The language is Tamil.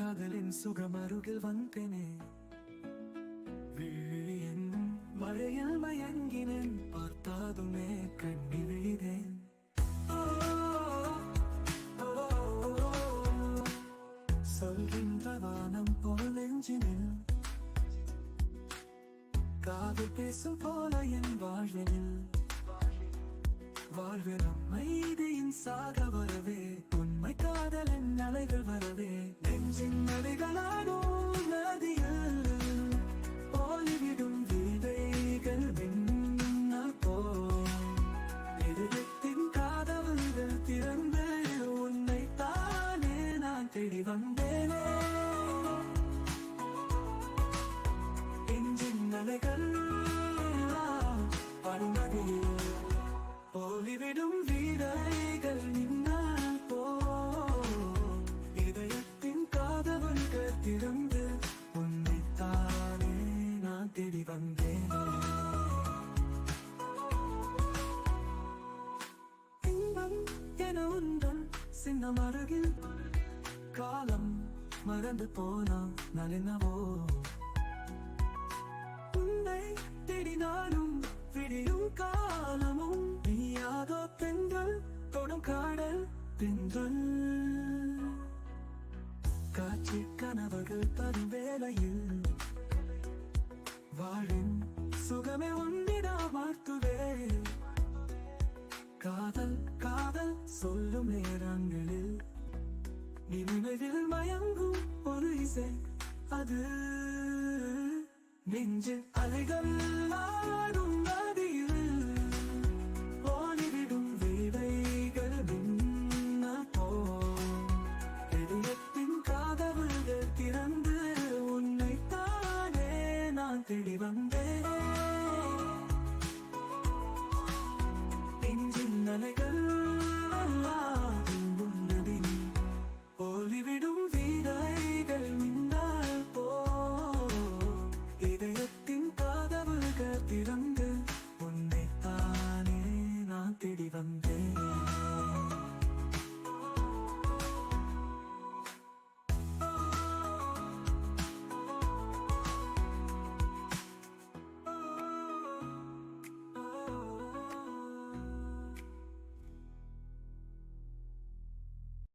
காதலின் சுகம் அருகில் வந்தேனே. விழியின் மழையில் மயங்கினேன், பார்த்தாதுமே கண்ணி விழிதேன். சொல்கின்ற வானம் போல் நெஞ்சினில் காதல் பேசும் போல என் வாழ்வினில் வாழ்வின் அமைதியின் சாக வரவே, உண்மை காதலின் அலைகள் வரவே, நெஞ்சின் அலைகளானோ நதியில் போலிவிடும் வீதைகள் மின்னல் போல் இதயத்தின் காதல்கள் திறந்து உன்னை தானே நான் தேடி வந்தேனே. நெஞ்சின் அலைகள் படுநதியில் போலிவிடும் வீரைகள் நின்னால் போ, இதயத்தின் காதவன்கள் திறந்து உன்னைத்தானே நான் தேடி வந்தேன். இன்பம் என உந்தன் சின்னம் அருகில் காலம் மறந்து போனா நலினவோ, உன்னை தேடினாலும் விடியும் காலமும் நீயாதோ பெண்கள் தொடும் காடல் பெண்கள். காட்சி கனவுகள் தரும் வேளையில் வாழின் சுகமே ஒன்றிடா மாற்றுவே. காதல் காதல் சொல்லும் நேரங்களில் நினைவில் மயங்கும் ஒரு இசை அது. நெஞ்சு அலைகள் ஆடும்